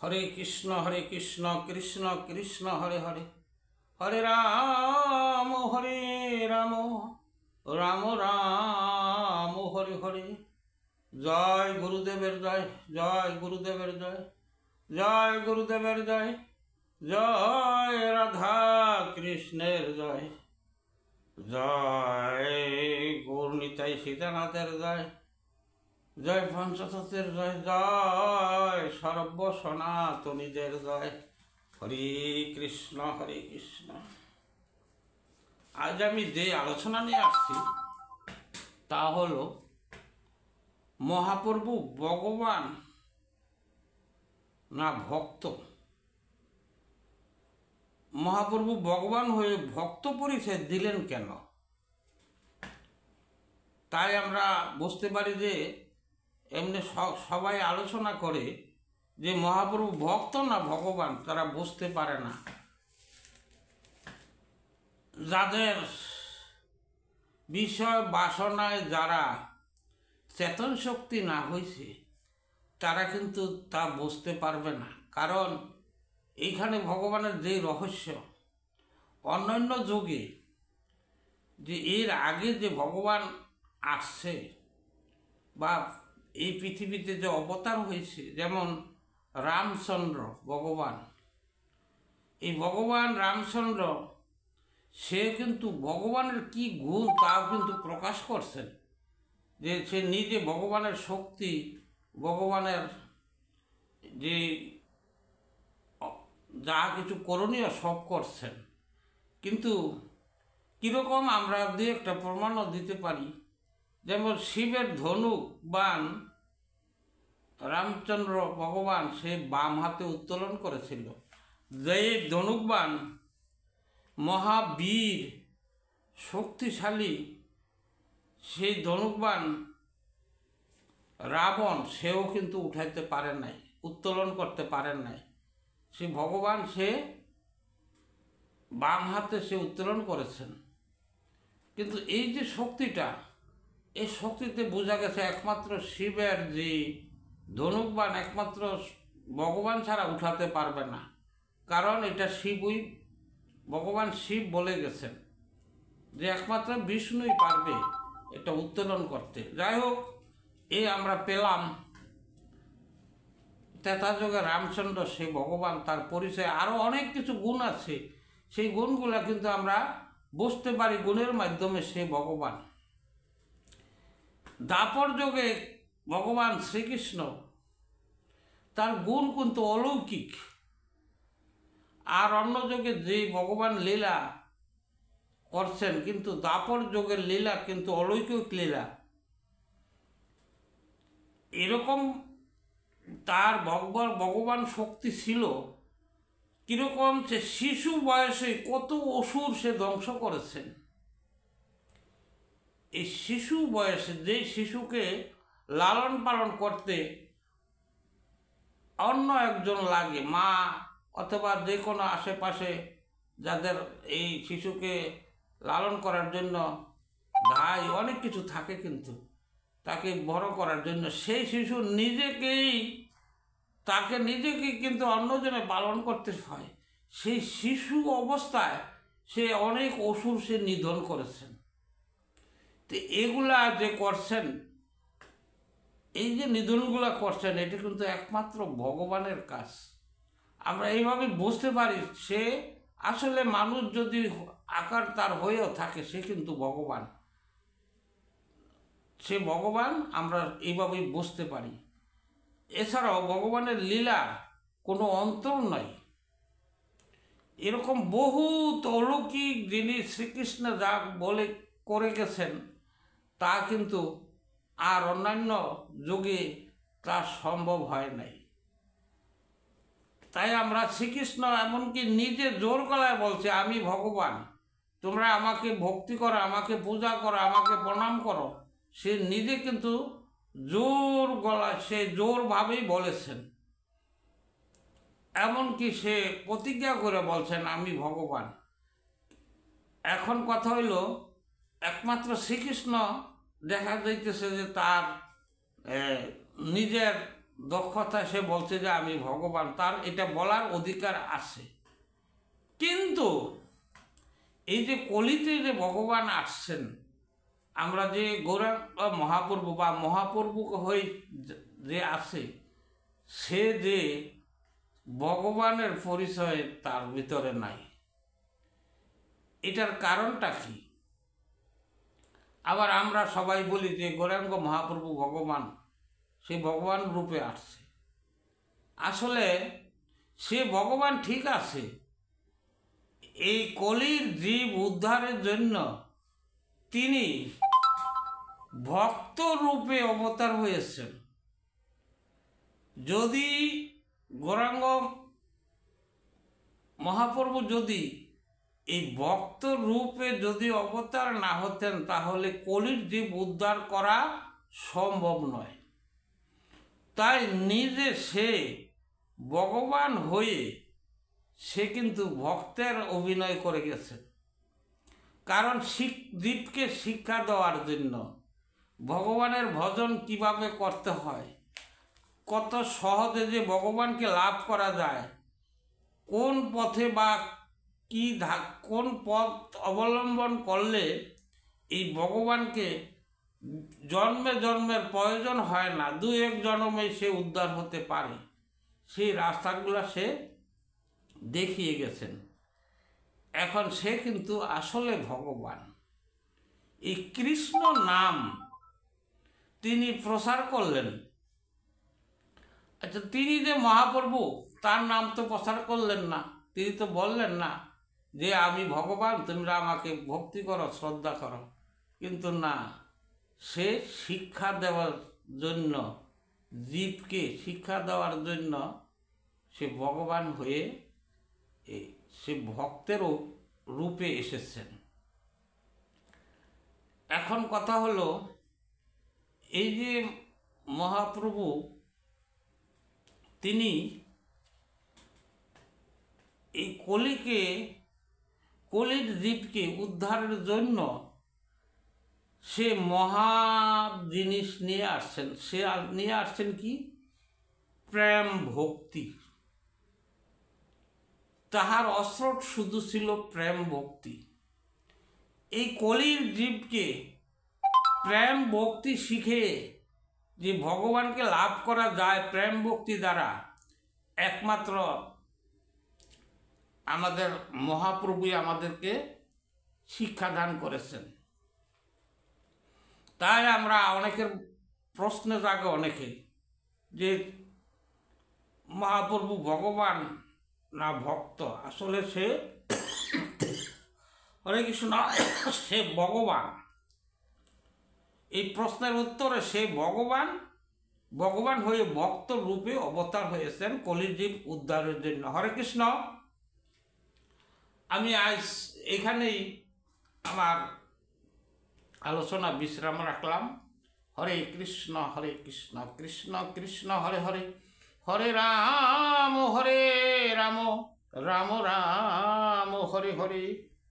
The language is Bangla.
हरे कृष्ण कृष्ण कृष्ण हरे हरे हरे राम राम राम हरे हरे। जय गुरुदेवर जय गुरुदेवर जय गुरुदेवर जय राधा कृष्णेर जय गौरनिताई सीतानाथेर जय पंचतत्वेर जय सर्व सनातनीदेर जय। हरे कृष्ण आज आमी जे आलोचना निये आसछि ता हलो महाप्रभु भगवान ना भक्त। महाप्रभु भगवान हये भक्त परिचय दिलेन केन? ताई आमरा बुझते पारी जे एमनि सबाई आलोचना करे जे महाप्रभु भक्त ना भगवान तारा बुझते पारे ना। जादेर विषय बासनाय जारा चेतन शक्ति ना हয়েছে तारा किन्तु ता बुझते पारबे ना। कारण एखाने भगवानेर जे रहस्य अन्यान्य जुगे जे एर आगे जे भगवान आसছে बा এই পৃথিবীতে যে অবতার হয়েছে যেমন রামচন্দ্র ভগবান, এই ভগবান রামচন্দ্র সে কিন্তু ভগবানের কি গুণ তাও কিন্তু প্রকাশ করছেন যে সে নিজে ভগবানের শক্তি ভগবানের যে যা কিছু করণীয় সব করছেন। কিন্তু কীরকম আমরা দুই একটা প্রমাণও দিতে পারি। যেমন শিবের ধনুক বাণ রামচন্দ্র ভগবান সে বাম হাতে উত্তোলন করেছিল। যে ধনুক বাণ মহাবীর শক্তিশালী সেই ধনুক বাণ রাবণ সেও কিন্তু উঠাইতে পারেন নাই, উত্তোলন করতে পারেন নাই। সে ভগবান সে বাম হাতে সে উত্তোলন করেছেন। কিন্তু এই যে শক্তিটা এই শক্তিতে বোঝা গেছে একমাত্র শিবের যে ধনুক বাণ একমাত্র ভগবান ছাড়া উঠাতে পারবে না। কারণ এটা শিবই ভগবান শিব বলে গেছেন যে একমাত্র বিষ্ণুই পারবে এটা উত্তোলন করতে। যাই হোক এই আমরা পেলাম ত্রেতাযুগে রামচন্দ্র সে ভগবান, তার পরিচয় আরও অনেক কিছু গুণ আছে। সেই গুণগুলো কিন্তু আমরা বুঝতে পারি গুণের মাধ্যমে সে ভগবান। দাপর যুগে ভগবান শ্রীকৃষ্ণ তার গুণ কিন্তু অলৌকিক। আর অন্য যুগে যে ভগবান লীলা করছেন কিন্তু দাপর যুগের লীলা কিন্তু অলৌকিক লীলা। এরকম তার ভগবান শক্তি ছিল কীরকম সে শিশু বয়সে কত অসুর সে ধ্বংস করেছেন। এই শিশু বয়সে যে শিশুকে লালন পালন করতে অন্য একজন লাগে, মা অথবা যে কোনো আশেপাশে যাদের এই শিশুকে লালন করার জন্য ভাই অনেক কিছু থাকে, কিন্তু তাকে বড় করার জন্য সেই শিশু নিজেকেই কিন্তু অন্যজনে পালন করতে হয়। সেই শিশু অবস্থায় সে অনেক অসুর সে নিধন করেছেন। তো এগুলা যে করছেন, এই যে নিধনগুলা করছেন এটা কিন্তু একমাত্র ভগবানের কাজ। আমরা এইভাবে বুঝতে পারি সে আসলে মানুষ যদি আকার তার হয়েও থাকে সে কিন্তু ভগবান, সে ভগবান আমরা এইভাবেই বুঝতে পারি। এছাড়াও ভগবানের লীলার কোনো অন্তর নাই। এরকম বহুত অলৌকিক জিনিস শ্রীকৃষ্ণ যা বলে করে গেছেন তা কিন্তু আর অন্যান্য যুগে তা সম্ভব হয় নাই। তাই আমরা শ্রীকৃষ্ণ এমনকি নিজে জোর গলায় বলছে আমি ভগবান, তোমরা আমাকে ভক্তি করো, আমাকে পূজা করো, আমাকে প্রণাম করো। সে নিজে কিন্তু জোর গলায় সে জোরভাবেই বলেছেন। এমনকি সে প্রতিজ্ঞা করে বলছেন আমি ভগবান। এখন কথা হইল একমাত্র শ্রীকৃষ্ণ দেখা যাইতেছে যে তার নিজের দক্ষতায় সে বলছে যে আমি ভগবান, তার এটা বলার অধিকার আছে। কিন্তু এই যে কলিতে যে ভগবান আসছেন, আমরা যে গৌরাঙ্গ মহাপ্রভু বা মহাপ্রভু হয়ে যে আসে, সে যে ভগবানের পরিচয় তার ভিতরে নাই। এটার কারণটা কি? আবার আমরা সবাই বলি যে গৌরাঙ্গ মহাপ্রভু ভগবান, সে ভগবান রূপে আসছে। আসলে সে ভগবান ঠিক আছে, এই কলির জীব উদ্ধারের জন্য তিনি ভক্ত রূপে অবতার হয়েছেন। যদি গৌরাঙ্গ মহাপ্রভু যদি এই ভক্ত রূপে যদি অবতার না হতেন, তাহলে কলির জীব উদ্ধার করা সম্ভব নয়। তাই নিজে সে ভগবান হয়ে সে কিন্তু ভক্তের অভিনয় করে গেছে। কারণ জীবকে শিক্ষা দেওয়ার জন্য, ভগবানের ভজন কিভাবে করতে হয়, কত সহজে যে ভগবানকে লাভ করা যায়, কোন পথে বা কোন পথ অবলম্বন করলে এই ভগবানকে জন্মে জন্মের প্রয়োজন হয় না, দু এক জন্মে সে উদ্ধার হতে পারে, সেই রাস্তাগুলো সে দেখিয়ে গেছেন। এখন সে কিন্তু আসলে ভগবান। এই কৃষ্ণ নাম তিনি প্রচার করলেন। আচ্ছা, তিনি যে মহাপ্রভু, তার নাম তো প্রচার করলেন না। তিনি তো বললেন না যে আমি ভগবান, তোমরা আমাকে ভক্তি করো, শ্রদ্ধা করো। কিন্তু না, সে শিক্ষা দেওয়ার জন্য, জীবকে শিক্ষা দেওয়ার জন্য সে ভগবান হয়ে সে ভক্তেরও রূপে এসেছেন। এখন কথা হলো, এই যে মহাপ্রভু তিনি এই কলির জীবকে উদ্ধারের জন্য সে মহা জিনিস নিয়ে আসছেন। সে নিয়ে আসছেন কি? প্রেম ভক্তি। তাহার অস্ত্র শুধু ছিল প্রেম ভক্তি। এই কলির জীবকে প্রেম ভক্তি শিখে যে ভগবানকে লাভ করা যায় প্রেম ভক্তি দ্বারা, একমাত্র আমাদের মহাপ্রভুই আমাদেরকে শিক্ষাদান করেছেন। তাই আমরা অনেকের প্রশ্ন জাগে অনেকে যে মহাপ্রভু ভগবান না ভক্ত? আসলে সে হরে কৃষ্ণ, সে ভগবান। এই প্রশ্নের উত্তরে সে ভগবান হয়ে ভক্ত রূপে অবতার হয়েছেন কলির জীব উদ্ধারের জন্য। হরে কৃষ্ণ। আমি আজ এখানেই আমার আলোচনা বিশ্রাম রাখলাম। হরে কৃষ্ণ কৃষ্ণ কৃষ্ণ হরে হরে, হরে রাম রাম রাম হরে হরে।